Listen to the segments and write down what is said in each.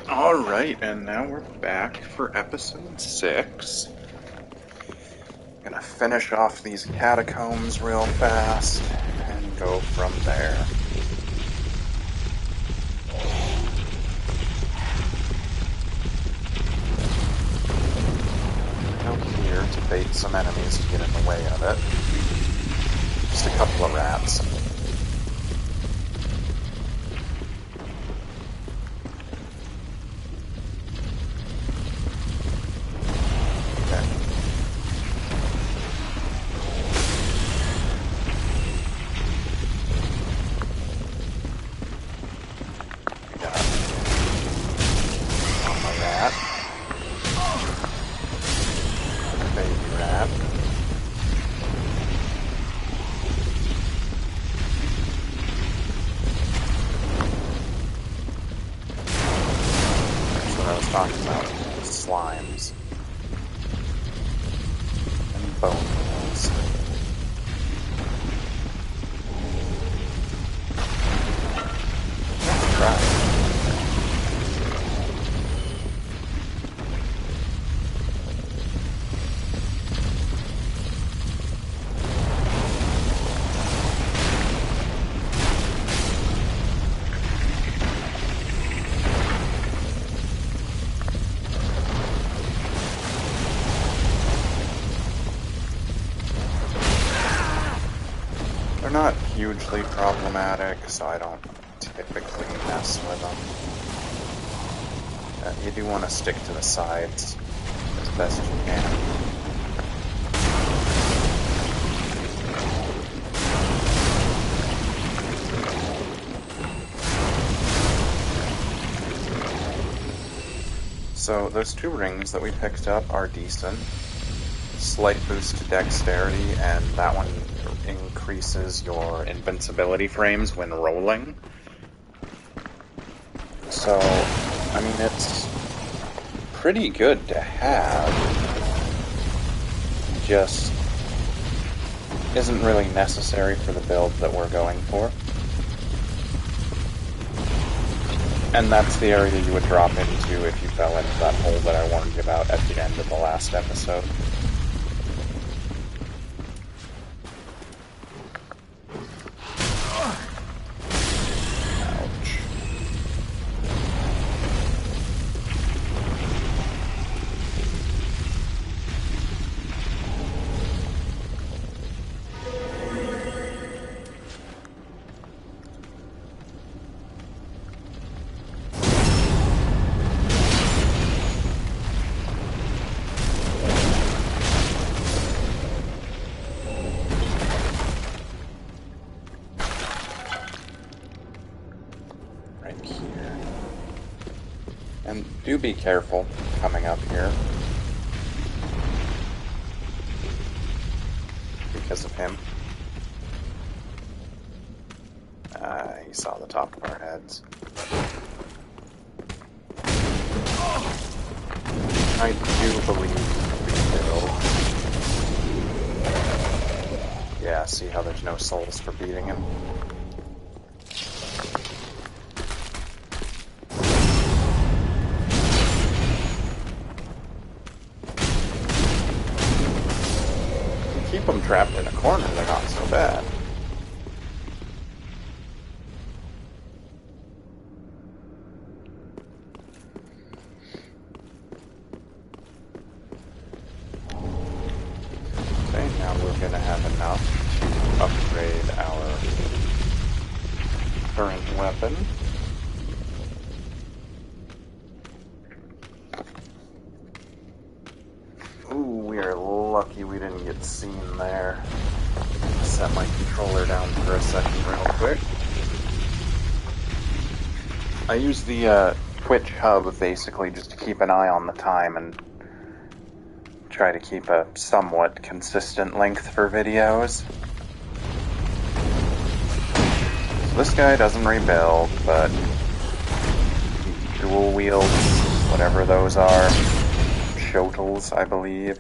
Alright, and now we're back for episode 6. Gonna finish off these catacombs real fast and go from there. Out here to bait some enemies to get in the way of it. Just a couple of rats. Talking about slimes and bone meals. Right. They're not hugely problematic, so I don't typically mess with them. You do want to stick to the sides as best you can. So those 2 rings that we picked up are decent. Slight boost to dexterity, and that one increases your invincibility frames when rolling. So, I mean, it's pretty good to have. Just isn't really necessary for the build that we're going for. And that's the area you would drop into if you fell into that hole that I warned you about at the end of the last episode. And do be careful coming up here. Because of him. He saw the top of our heads. I do believe we will. Yeah, see how there's no souls for beating him? Keep them trapped in a corner, they're not so bad. Okay, now we're gonna have enough to upgrade our current weapon. Ooh, we are lucky we didn't get seen there. Set my controller down for a second real quick. I use the Twitch hub basically just to keep an eye on the time and try to keep a somewhat consistent length for videos. So this guy doesn't rebuild, but dual wields, whatever those are. Shotles, I believe.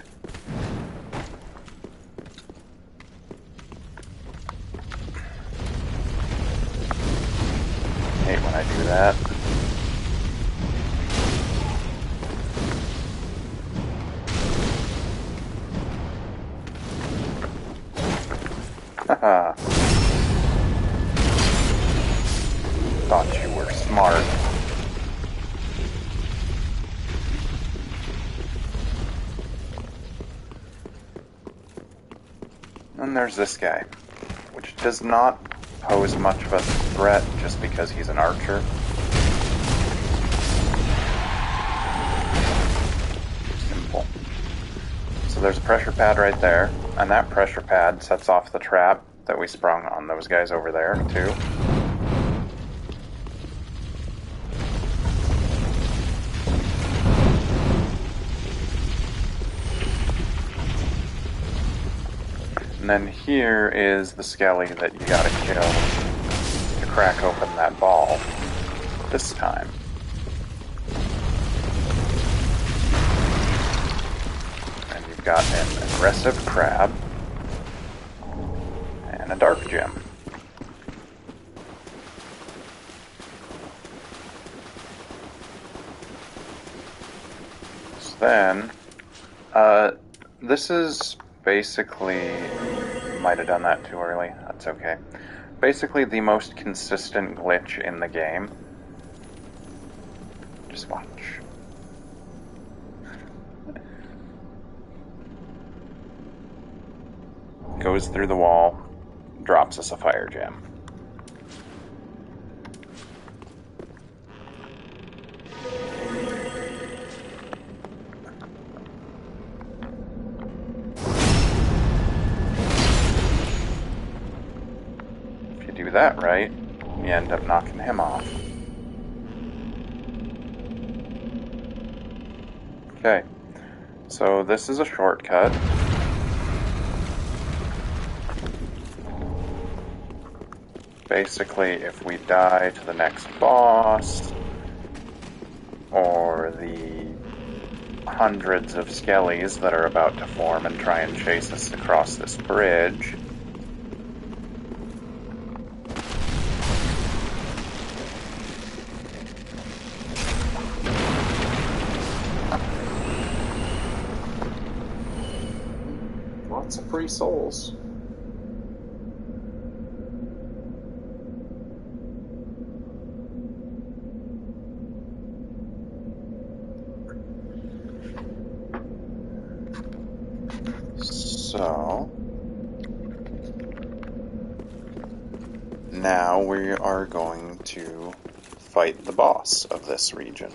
Hate when I do that. Haha. Thought you were smart. And there's this guy, which does not pose much of a threat just because he's an archer. Simple. So there's a pressure pad right there, and that pressure pad sets off the trap that we sprung on those guys over there, too. And then here is the skelly that you gotta kill to crack open that ball this time. And you've got an aggressive crab and a dark gem. So then, this is basically, might have done that too early, that's okay. Basically the most consistent glitch in the game. Just watch. Goes through the wall, drops us a fire gem. That right, you end up knocking him off. Okay, so this is a shortcut. Basically, if we die to the next boss, or the hundreds of skellies that are about to form and try and chase us across this bridge, lots of free souls. So, now we are going to fight the boss of this region.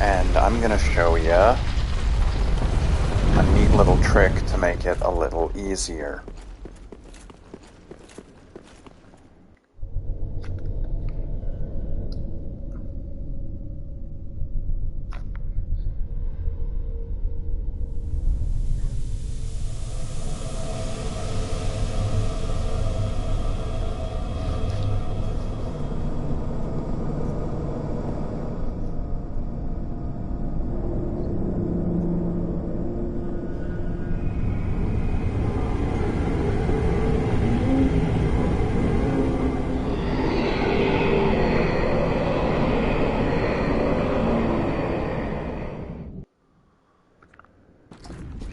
And I'm going to show you a neat little trick to make it a little easier.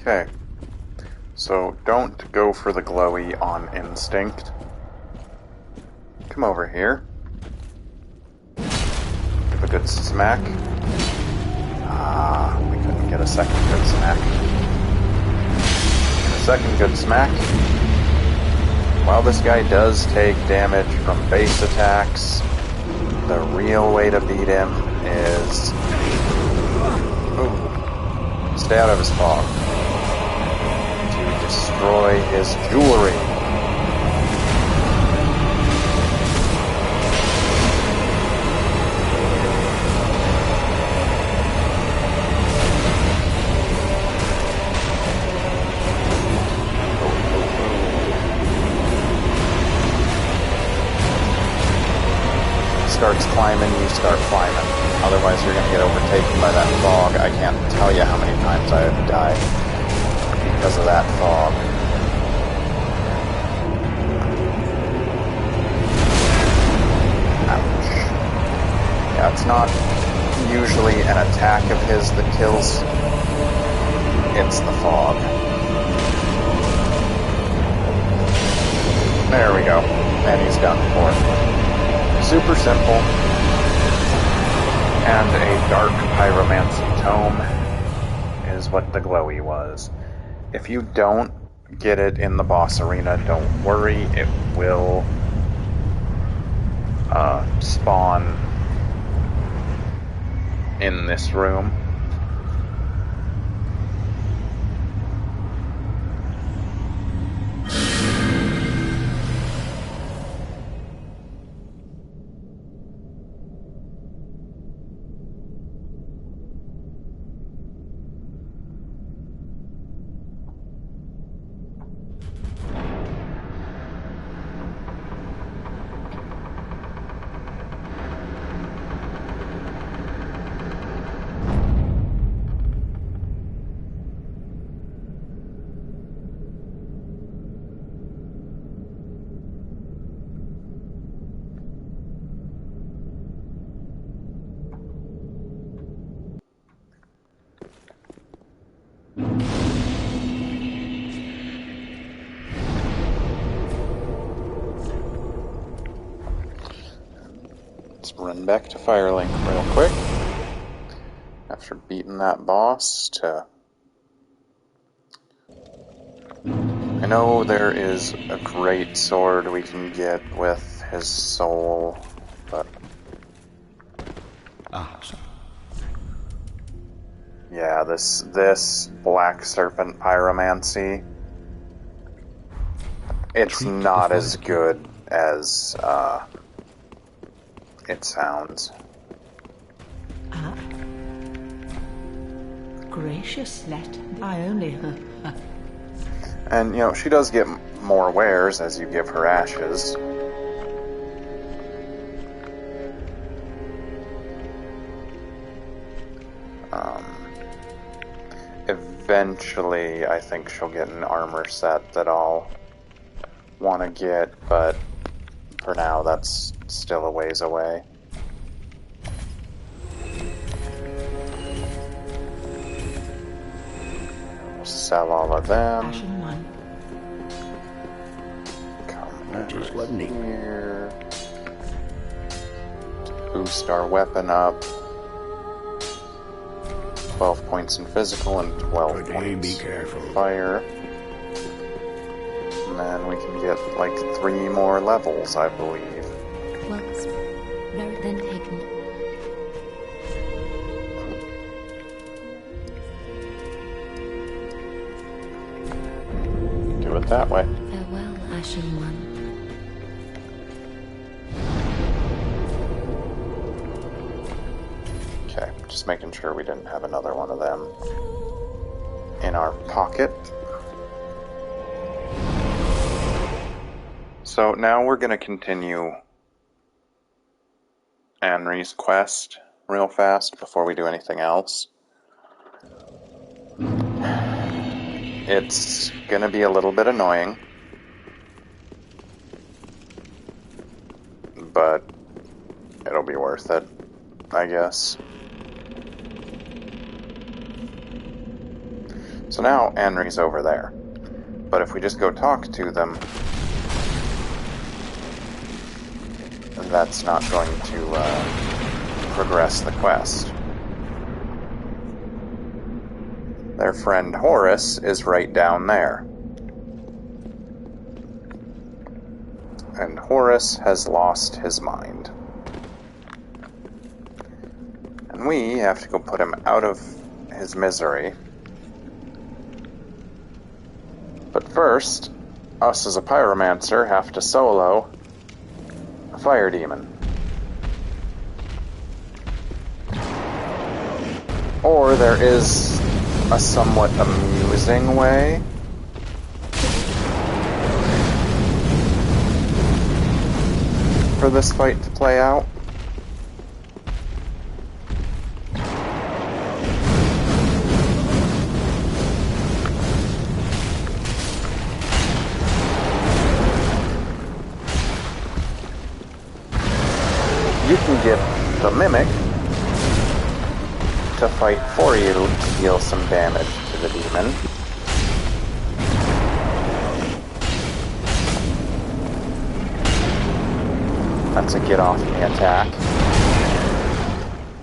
Okay, so don't go for the glowy on instinct. Come over here. Give a good smack. Ah, we couldn't get a second good smack. A second good smack. While this guy does take damage from base attacks, the real way to beat him is... Ooh, stay out of his fog. Destroy his jewelry. Starts climbing, you start climbing. Otherwise you're going to get overtaken by that fog. I can't tell you how many times I have died because of that fog. Ouch. Yeah, it's not usually an attack of his that kills. It's the fog. There we go. And he's done for. Super simple. And a dark pyromancy tome is what the glowy was. If you don't get it in the boss arena, don't worry. It will spawn in this room. Let's run back to Firelink real quick. After beating that boss to... I know there is a great sword we can get with his soul, but... yeah, this Black Serpent Pyromancy, it's not as good as it sounds. Gracious, let I only And, you know, she does get more wares as you give her ashes. Eventually, I think she'll get an armor set that I'll want to get, but for now, that's still a ways away. We'll sell all of them. Come over here. Boost our weapon up. 12 points in physical and 12 points in fire. And then we can get like 3 more levels, I believe. Well, very then taken. Do it that way. Farewell, Ashen One. Okay, just making sure we didn't have another one of them in our pocket. So now we're going to continue Anri's quest real fast before we do anything else. It's going to be a little bit annoying, but it'll be worth it, I guess. So now Anri's over there. But if we just go talk to them, that's not going to progress the quest. Their friend Horus is right down there. And Horus has lost his mind. And we have to go put him out of his misery. But first, us as a pyromancer have to solo a fire demon. Or there is a somewhat amusing way. For this fight to play out. You can get the Mimic to fight for you to deal some damage to the demon. That's a get off me attack.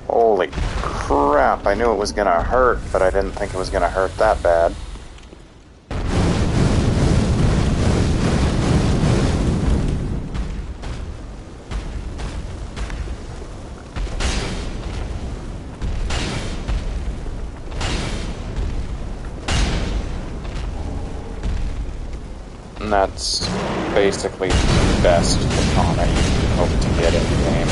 Holy crap, I knew it was gonna hurt, but I didn't think it was gonna hurt that bad. And that's basically the best katana you can hope to get in the game.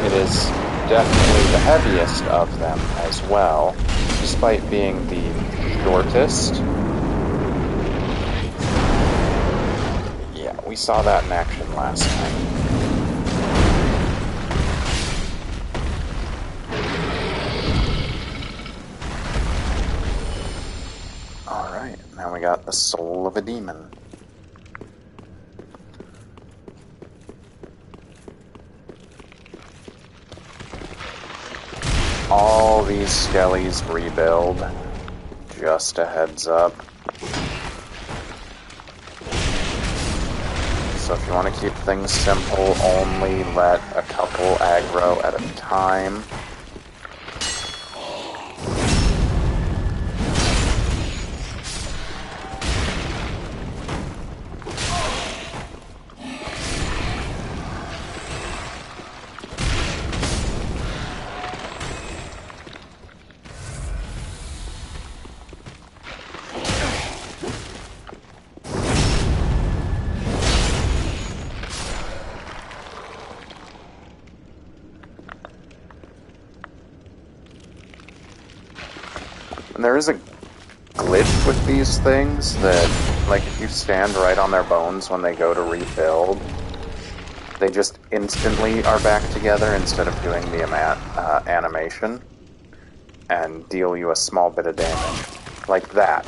It is definitely the heaviest of them as well, despite being the shortest. Yeah, we saw that in action last time. Alright, now we got the soul of a demon. All these skellies rebuild. Just a heads up. So if you want to keep things simple, only let a couple aggro at a time. And there is a glitch with these things that, like, if you stand right on their bones when they go to rebuild, they just instantly are back together instead of doing the animation and deal you a small bit of damage. Like that.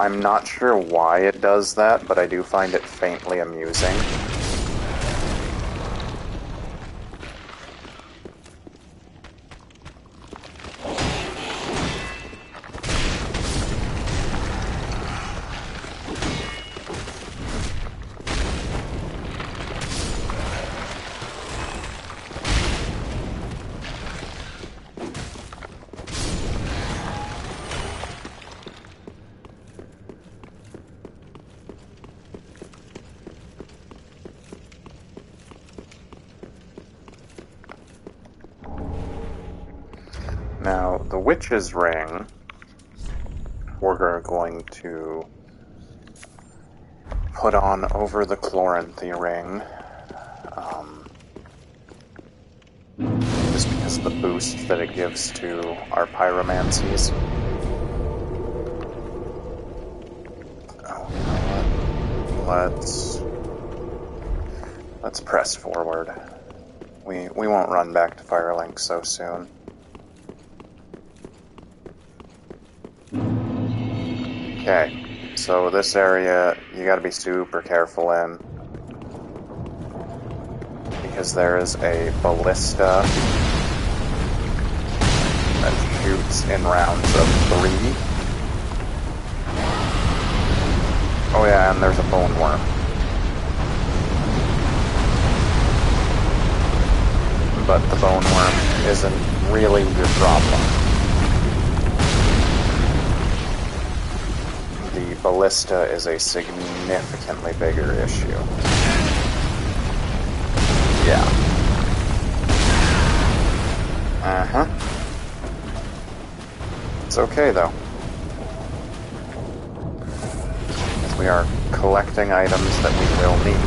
I'm not sure why it does that, but I do find it faintly amusing. Now, the Witch's Ring, we're going to put on over the Chloranthy Ring, just because of the boost that it gives to our pyromancies. Oh, you know what? Let's press forward. We won't run back to Firelink so soon. Okay, so this area you gotta be super careful in, because there is a ballista that shoots in rounds of 3. Oh yeah, and there's a bone worm. But the bone worm isn't really your problem. The ballista is a significantly bigger issue. Yeah. Uh-huh. It's okay, though. Because we are collecting items that we will need.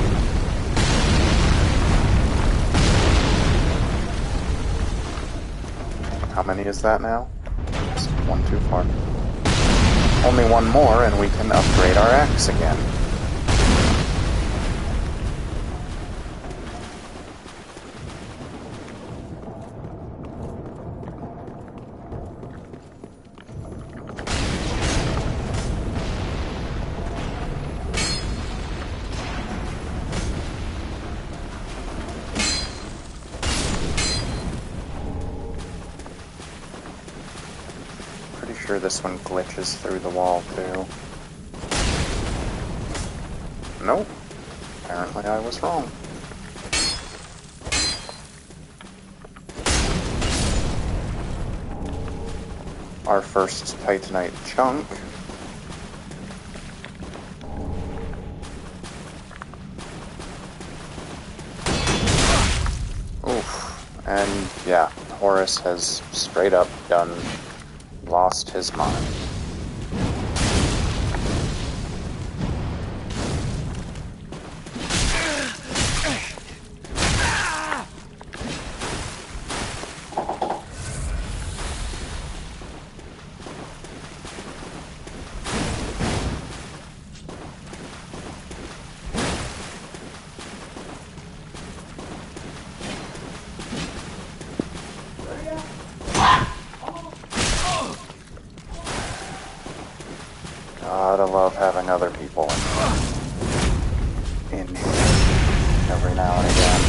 How many is that now? It's one too far. Only one more and we can upgrade our axe again. Pretty sure this one glitches through the wall too. Nope. Apparently I was wrong. Our first Titanite chunk. Oof. And yeah, Horus has straight up lost his mind. Gotta love having other people in here every now and again.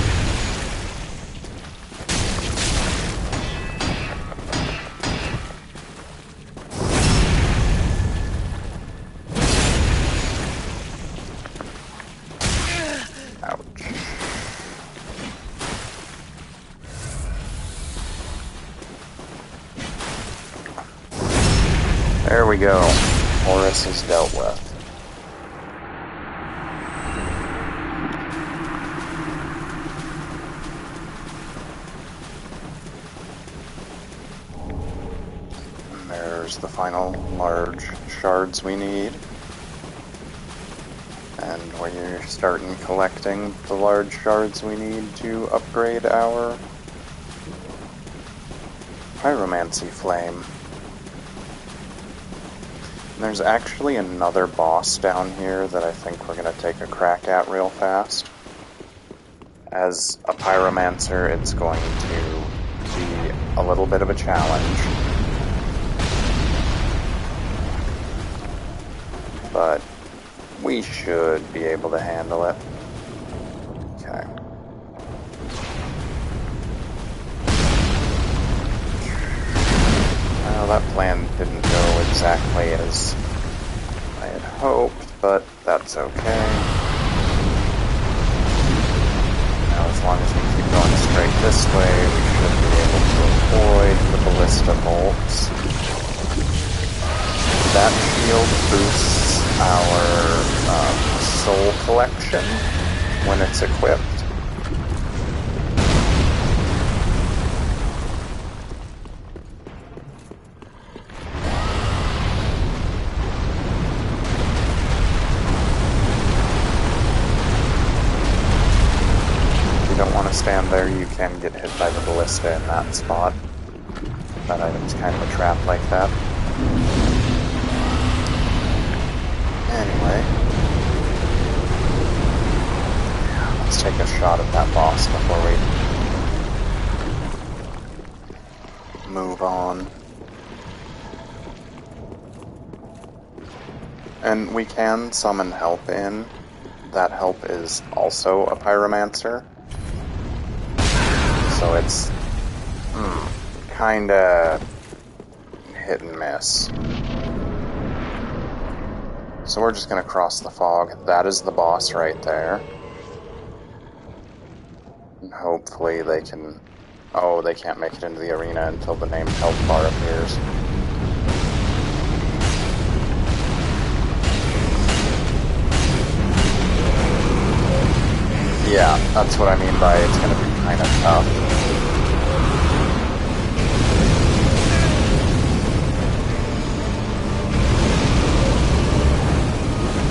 Ouch. There we go. Horus is dealt with. And there's the final large shards we need. And we're starting collecting the large shards we need to upgrade our Pyromancy Flame. And there's actually another boss down here that I think we're going to take a crack at real fast. As a Pyromancer, it's going to be a little bit of a challenge. But we should be able to handle it. Okay. Well, that plan didn't go exactly as I had hoped, but that's okay. Now, as long as we keep going straight this way, we should be able to avoid the ballista bolts. That shield boosts our soul collection when it's equipped. Stand there, you can get hit by the ballista in that spot. That item's kind of a trap like that. Anyway. Let's take a shot at that boss before we move on. And we can summon help in. That help is also a Pyromancer. So it's kinda hit and miss. So we're just gonna cross the fog. That is the boss right there. And hopefully they can... Oh, they can't make it into the arena until the named health bar appears. Yeah, that's what I mean by it's gonna be kind of tough.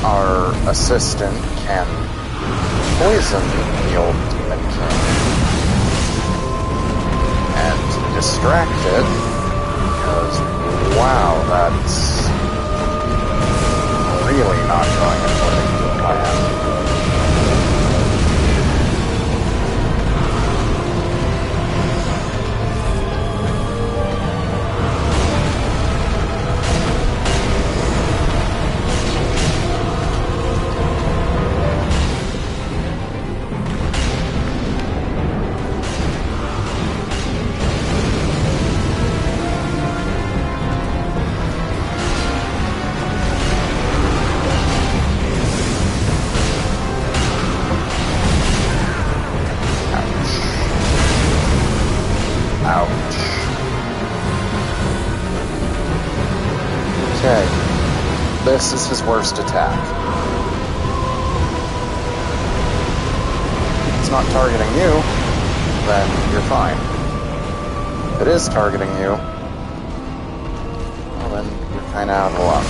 Our assistant can poison the old Demon King and distract it, because, wow, that's really not going according to the plan. this is his worst attack. If it's not targeting you, then you're fine. If it is targeting you, well then you're kinda out of luck.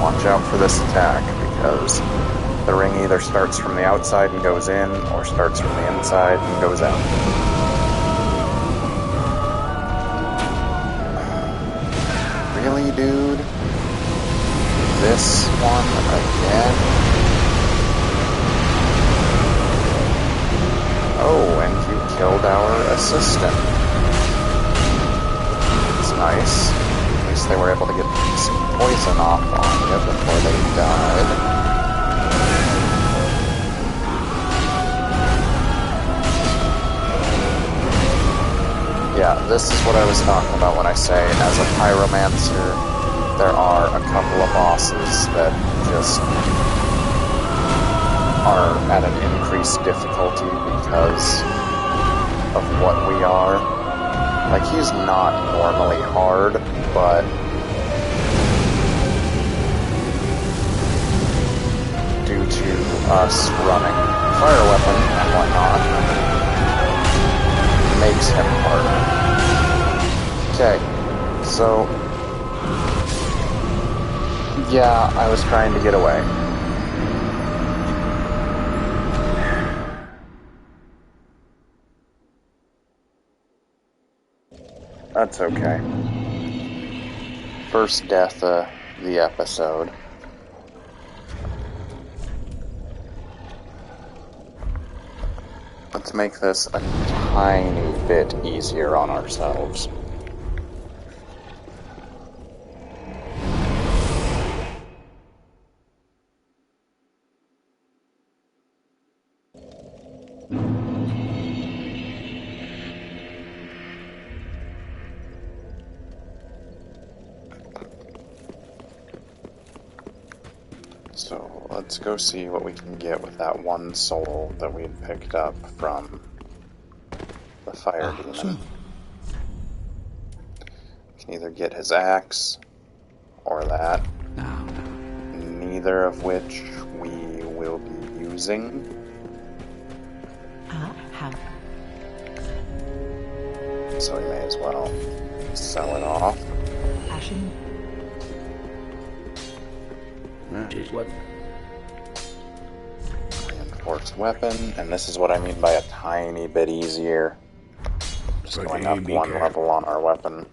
Watch out for this attack, because the ring either starts from the outside and goes in, or starts from the inside and goes out. Really, dude? This one again? Oh, and you killed our assistant. It's nice. At least they were able to get some poison off on you before they died. Yeah, this is what I was talking about when I say, as a pyromancer, there are a couple of bosses that just are at an increased difficulty because of what we are. Like, he's not normally hard, but due to us running fire weapon and whatnot, makes him harder. Okay, so yeah, I was trying to get away. That's okay. First death of the episode. Let's make this a tiny bit easier on ourselves. So let's go see what we can get with that one soul that we had picked up from the fire demon. We can either get his axe or that, neither of which we will be using. So we may as well sell it off. Ashen. What? Reinforced weapon, and this is what I mean by a tiny bit easier. Just going up one level on our weapon.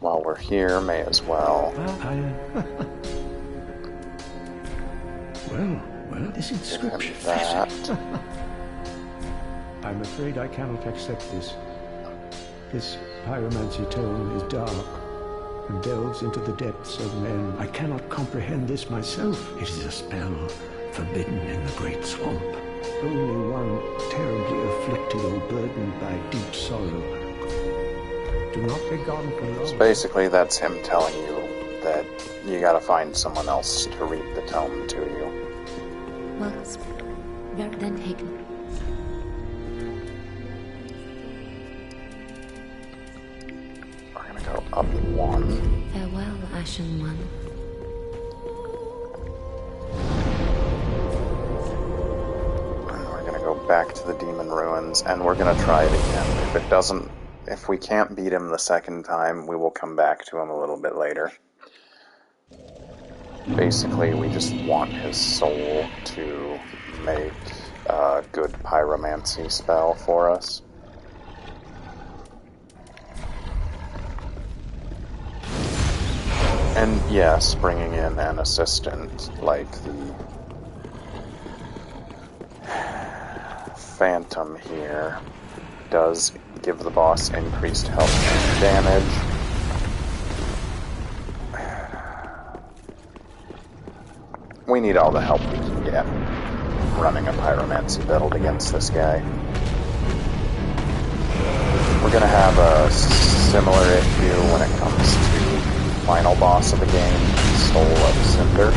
While we're here, may as well. Well, this inscription. That. I'm afraid I cannot accept this. This pyromancy tome is dark and delves into the depths of men. I cannot comprehend this myself. It is a spell forbidden in the great swamp. Only one terribly afflicted or burdened by deep sorrow. Do not be gone for long. So basically that's him telling you that you gotta find someone else to read the tome to you. Well, very then taken. We're gonna go up one. Farewell, Ashen One. And we're gonna go back to the demon ruins, and we're gonna try it again. If we can't beat him the second time, we will come back to him a little bit later. Basically, we just want his soul to make a good pyromancy spell for us. And yes, bringing in an assistant like the Phantom here does give the boss increased health and damage. we need all the help we can get running a pyromancy build against this guy. We're gonna have a similar issue when it comes to final boss of the game, Soul of Cinder.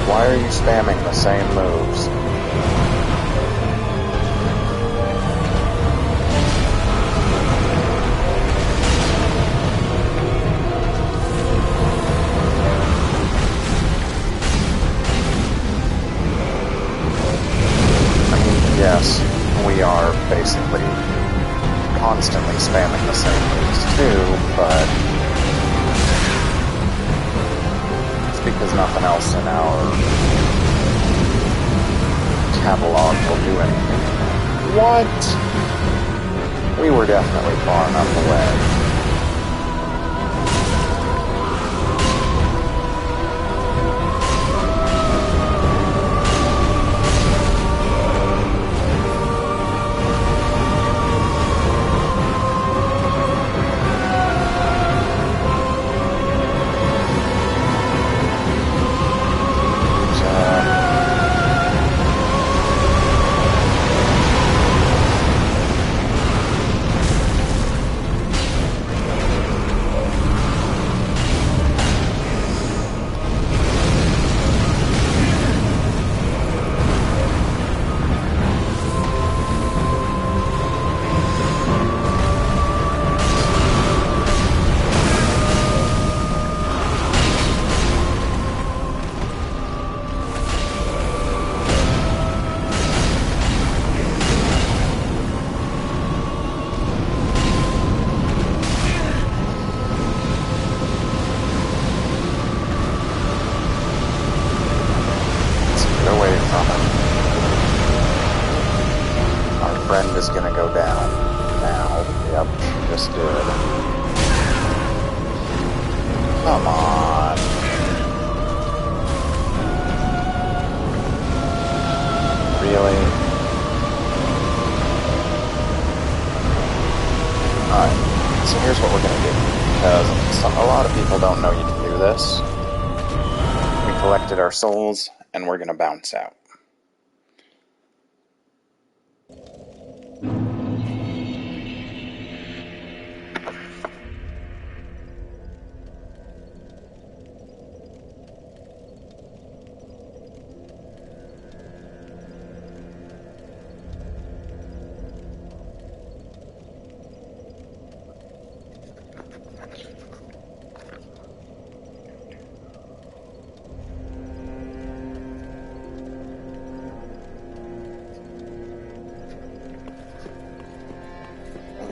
Why are you spamming the same moves? I mean, yes, we are basically constantly spamming the same moves too, but because nothing else in our catalog will do anything. What? We were definitely far enough away. Is gonna go down now. Yep, she just did. Come on. Really? Alright, so here's what we're gonna do. Because a lot of people don't know you can do this. We collected our souls, and we're gonna bounce out.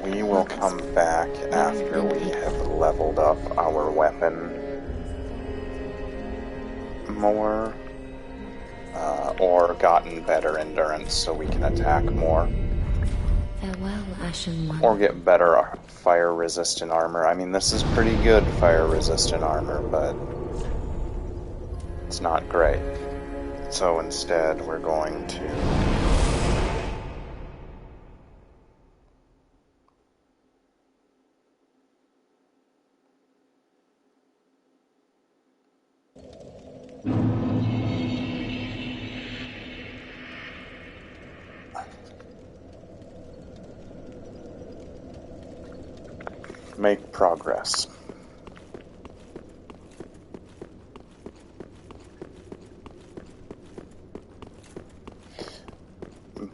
We will come back after we have leveled up our weapon more, or gotten better endurance so we can attack more. Farewell, Ashen One. Or get better fire-resistant armor. I mean, this is pretty good fire-resistant armor, but it's not great. So instead, we're going to make progress.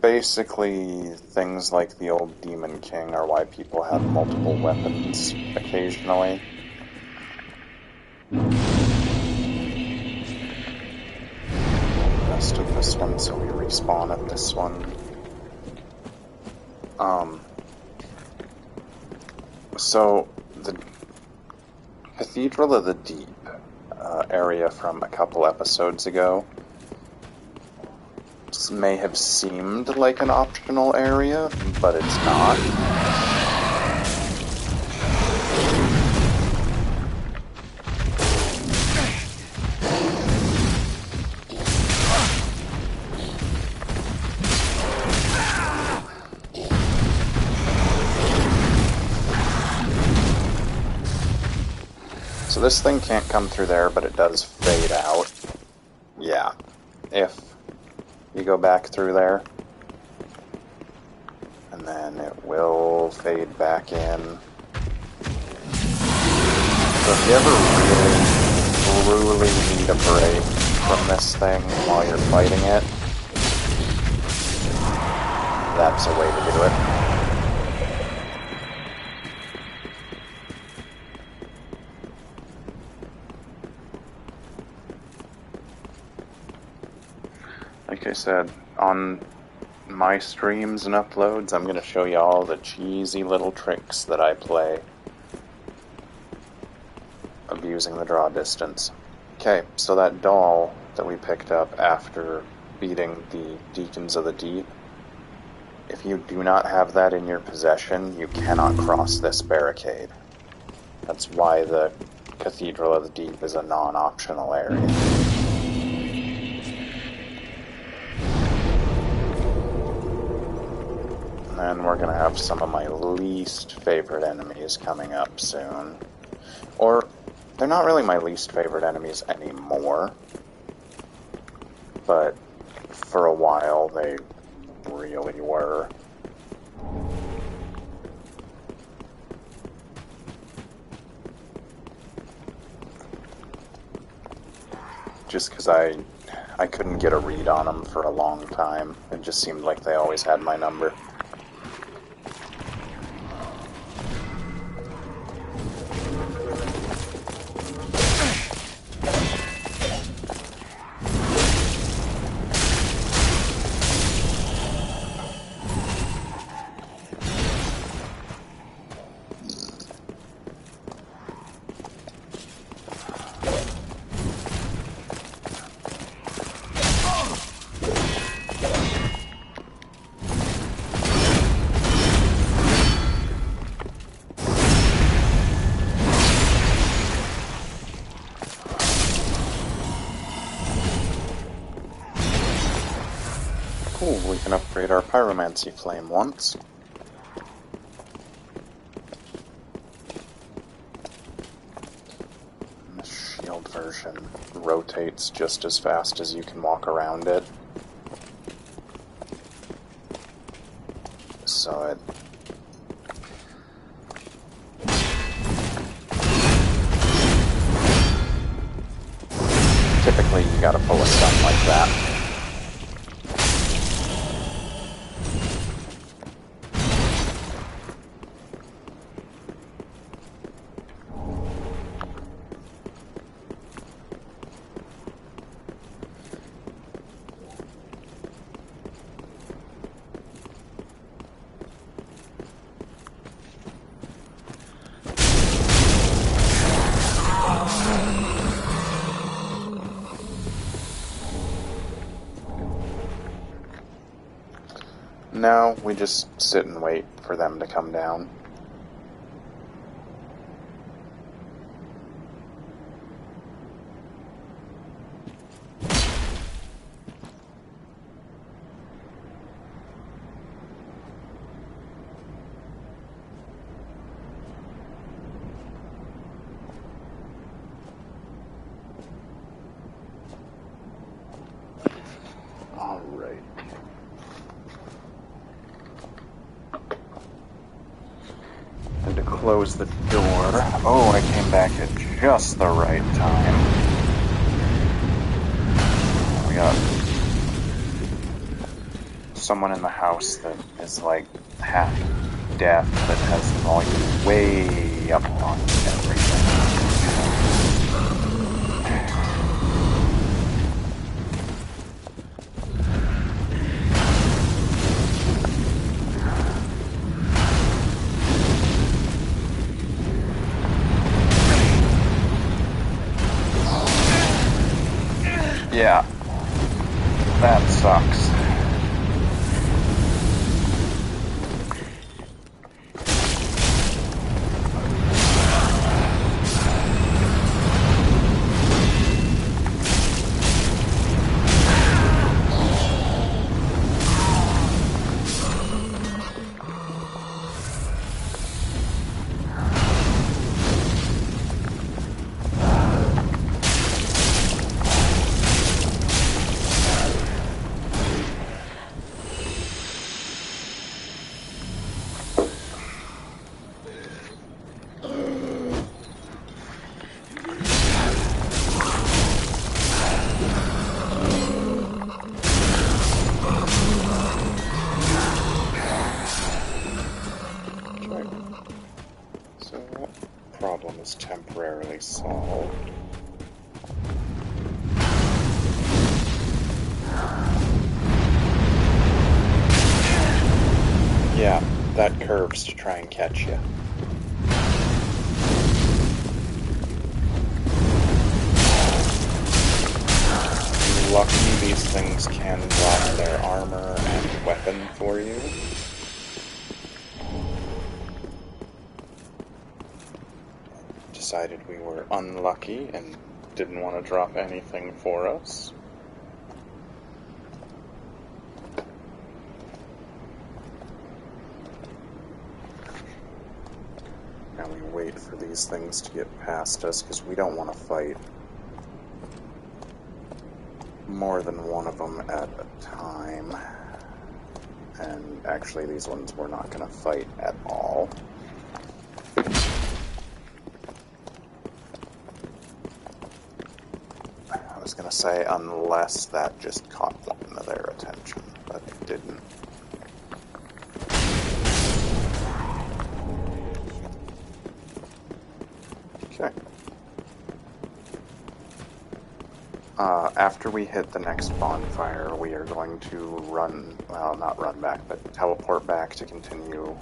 Basically, things like the old Demon King are why people have multiple weapons occasionally. Rest of this one, so we respawn at this one. So, the Cathedral of the Deep area from a couple episodes ago may have seemed like an optional area, but it's not. So this thing can't come through there, but it does fade out. Yeah. If you go back through there, and then it will fade back in. So if you ever really need a break from this thing while you're fighting it, that's a way to do it. Like I said, on my streams and uploads, I'm going to show you all the cheesy little tricks that I play of using the draw distance. Okay, so that doll that we picked up after beating the Deacons of the Deep, if you do not have that in your possession, you cannot cross this barricade. That's why the Cathedral of the Deep is a non-optional area. And then we're going to have some of my least favorite enemies coming up soon. Or, they're not really my least favorite enemies anymore. But, for a while, they really were. Just because I couldn't get a read on them for a long time. It just seemed like they always had my number. Cool, we can upgrade our Pyromancy Flame once. And the shield version rotates just as fast as you can walk around it. So it... typically you gotta pull a stun like that. Now we just sit and wait for them to come down. All right. And to close the door... Oh, I came back at just the right time. We got someone in the house that is like half deaf that has the volume way up on everything. Yeah, that sucks. Yeah, that curves to try and catch you. Lucky these things can drop their armor and weapon for you. Decided we were unlucky and didn't want to drop anything for us. Now we wait for these things to get past us because we don't want to fight more than one of them at a time. And actually these ones we're not going to fight at all. I was going to say unless that just caught one of their attention, but it didn't. Okay. After we hit the next bonfire, we are going to run, well, not run back, but teleport back to continue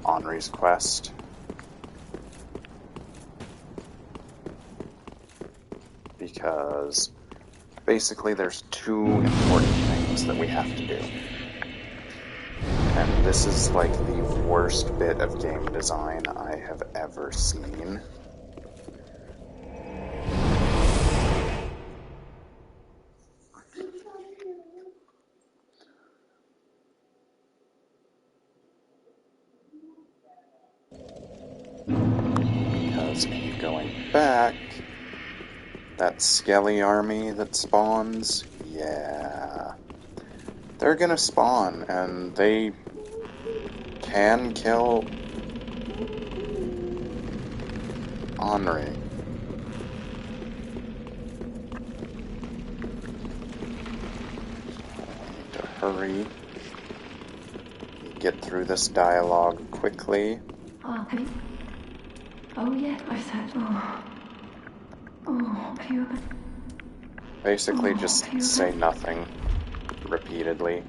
Henri's quest. Because basically there's two important things that we have to do. And this is like the worst bit of game design I have ever seen. Because in going back, that Skelly army that spawns, yeah, they're gonna spawn, and they can kill Henri. Need to hurry, get through this dialogue quickly. Oh, have you? Oh, yeah, I said, have you ever? Basically, just say nothing repeatedly.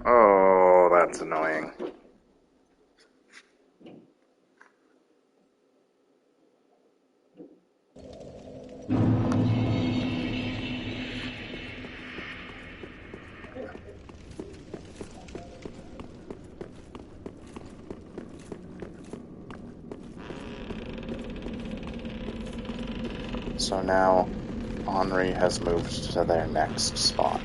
Oh, that's annoying. So now, Henri has moved to their next spot.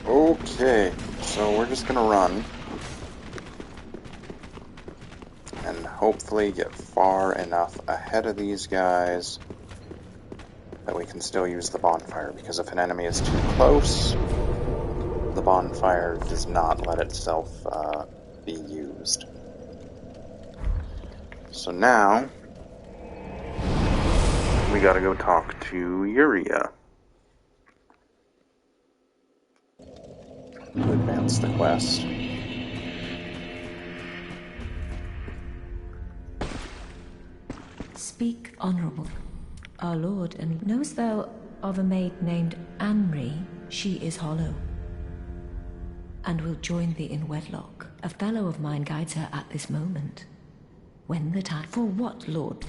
Okay, so we're just gonna run. And hopefully get far enough ahead of these guys that we can still use the bonfire, because if an enemy is too close, the bonfire does not let itself be used. So now, we gotta go talk to Yuria to advance the quest. Speak, honourable. Our lord, and knowest thou of a maid named Henri? She is hollow, and will join thee in wedlock. A fellow of mine guides her at this moment. When the time... For what, lord?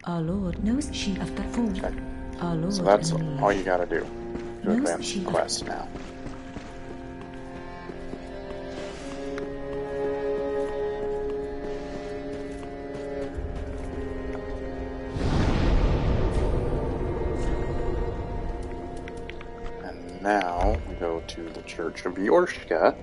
Our lord knows she of that... For Okay. our lord... So that's only all you gotta do to knows advance she the of- quest now. And now we go to the Church of Yorshka.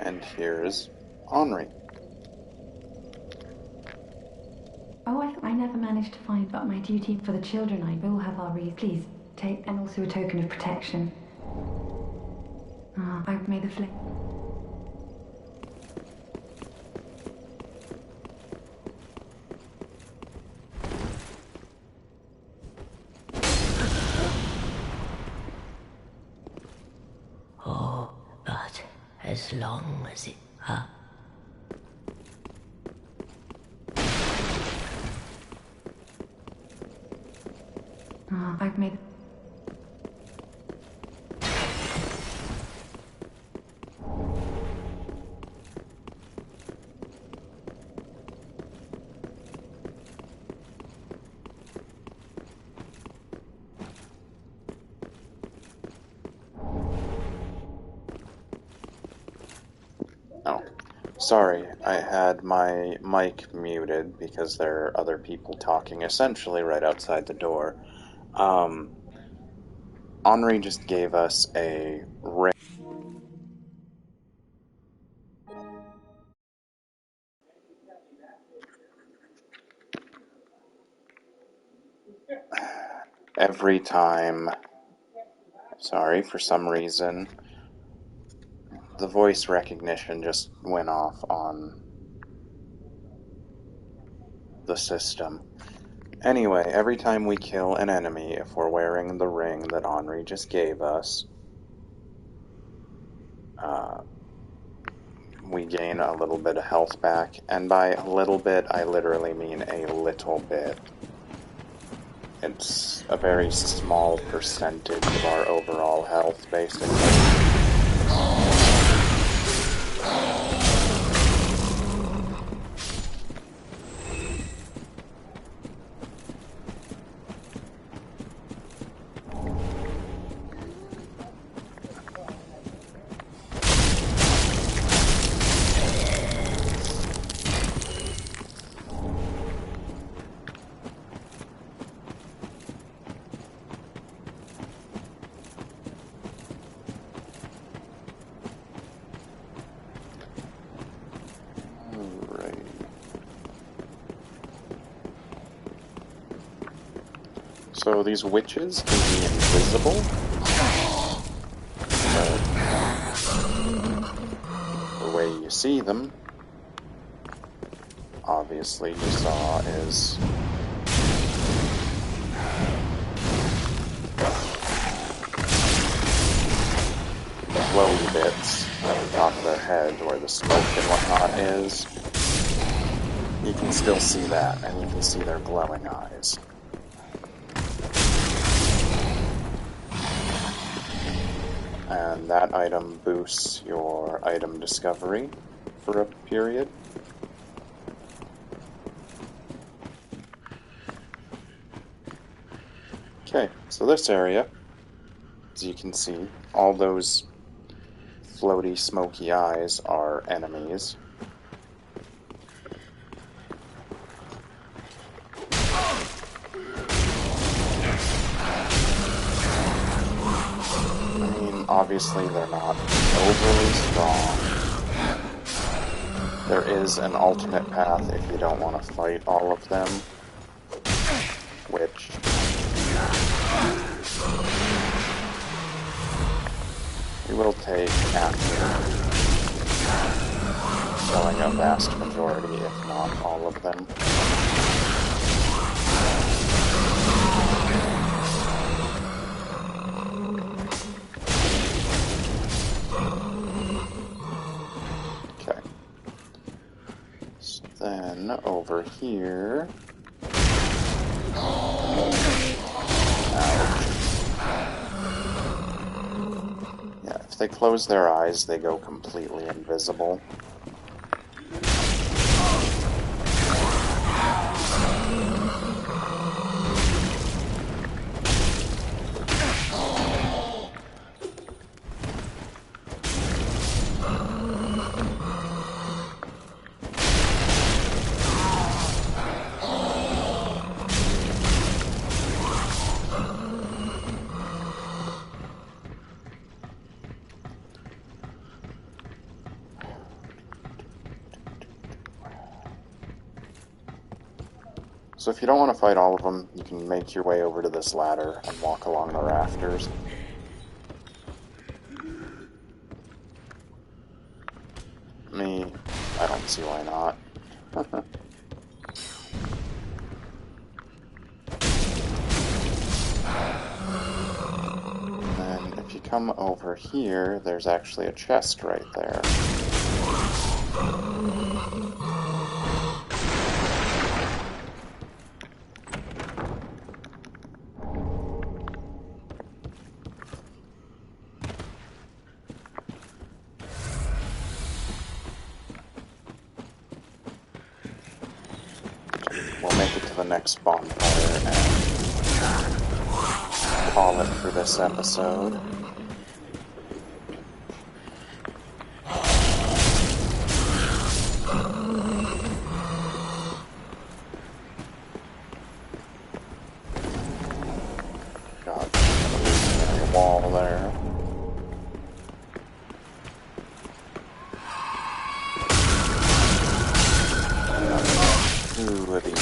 And here's Henri. Oh, I never managed to find out my duty for the children. I will have our wreath. Please, take, and also a token of protection. I made the flame. Oh, but as long as it... I've made... Oh, sorry, I had my mic muted because there are other people talking essentially right outside the door. Henri just gave us a ring. Every time, sorry, for some reason, the voice recognition just went off on the system. Anyway, every time we kill an enemy, if we're wearing the ring that Henri just gave us, we gain a little bit of health back, and by a little bit, I literally mean a little bit. It's a very small percentage of our overall health, basically. So these witches can be invisible, but the way you see them, obviously you saw, is the glowy bits at the top of their head where the smoke and whatnot is. You can still see that, and you can see their glowing eyes. And that item boosts your item discovery for a period. Okay, so this area, as you can see, all those floaty, smoky eyes are enemies. Obviously, they're not overly strong. There is an alternate path if you don't want to fight all of them, which we will take after killing a vast majority, if not all of them. Then over here. Ouch. Yeah, if they close their eyes, they go completely invisible. So if you don't want to fight all of them, you can make your way over to this ladder and walk along the rafters. Me, I don't see why not. And if you come over here, there's actually a chest right there. We'll make it to the next bonfire and call it for this episode. Got a wall there. Two of these.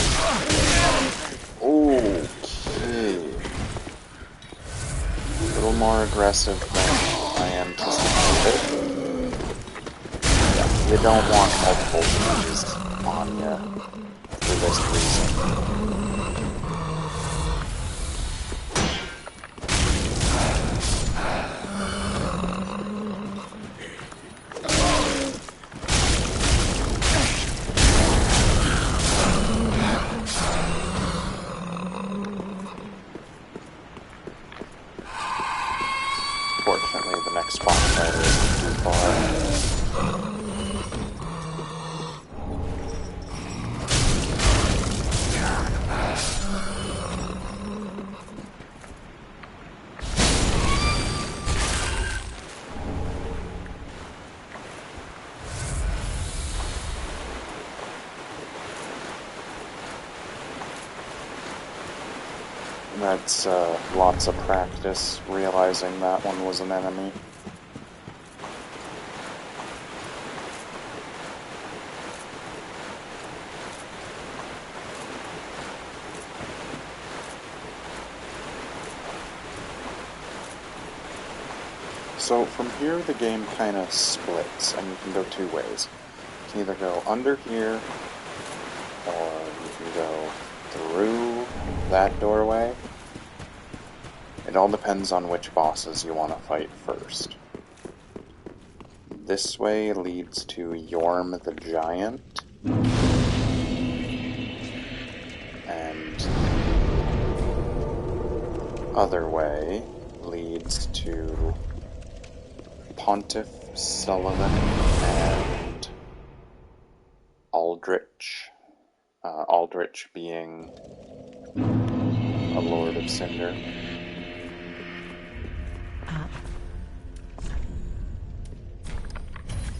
Okay. A little more aggressive than I anticipated. Yeah, you don't want multiple things on you for this reason. Fortunately, the next bonfire isn't too far. That's lots of practice realizing that one was an enemy. So from here the game kind of splits and you can go two ways. You can either go under here or you can go through that doorway. It all depends on which bosses you want to fight first. This way leads to Yorm the Giant. And other way leads to Pontiff Sullivan and Aldrich. Aldrich being a Lord of Cinder.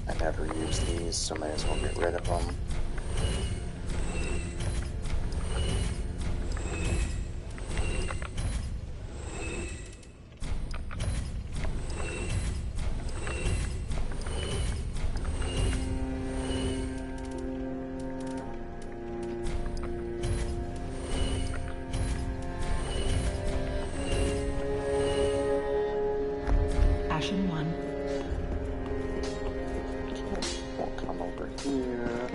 I never use these, so may as well get rid of them. Ashen one. We'll come over here.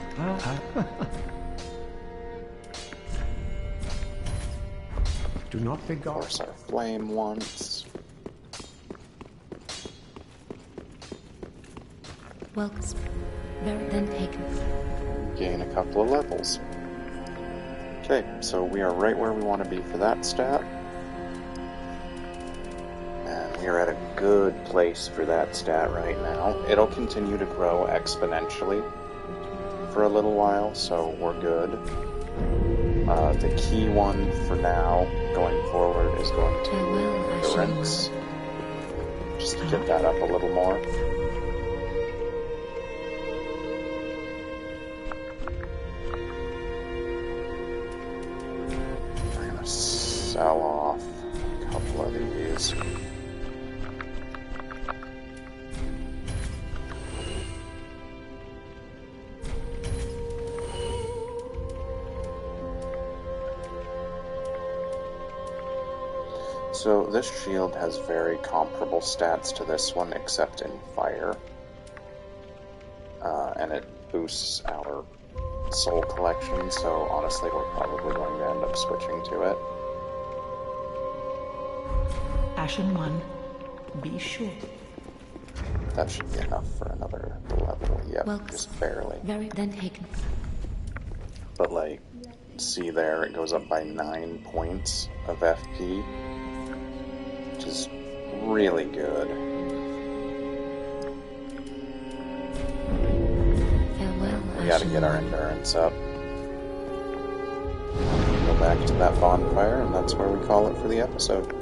Do not forget. Force our flame once. Well, very then taken. Gain a couple of levels. Okay, so we are right where we want to be for that stat. And we are at a good place for that stat right now. It'll continue to grow exponentially for a little while, so we're good. The key one for now, going forward, is going to be endurance. Just to get that up a little more. We're gonna sell off a couple of these. So this shield has very comparable stats to this one, except in fire. And it boosts our soul collection, so honestly we're probably going to end up switching to it. Ashen One, be sure. That should be enough for another level, yep, Well, just barely. Very then taken. But like, see there, it goes up by 9 points of FP, which is really good. Farewell, We gotta get our endurance up. Go back to that bonfire, and that's where we call it for the episode.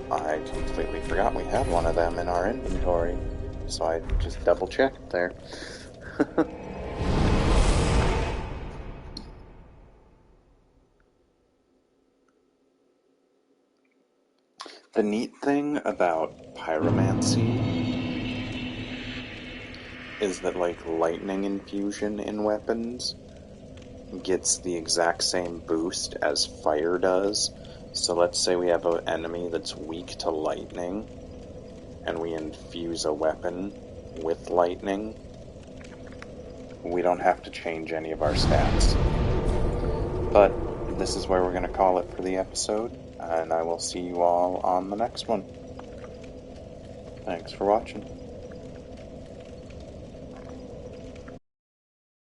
I completely forgot we had one of them in our inventory, so I just double checked there. The neat thing about pyromancy is that, like, lightning infusion in weapons gets the exact same boost as fire does. So let's say we have an enemy that's weak to lightning, and we infuse a weapon with lightning. We don't have to change any of our stats. But this is where we're going to call it for the episode, and I will see you all on the next one. Thanks for watching.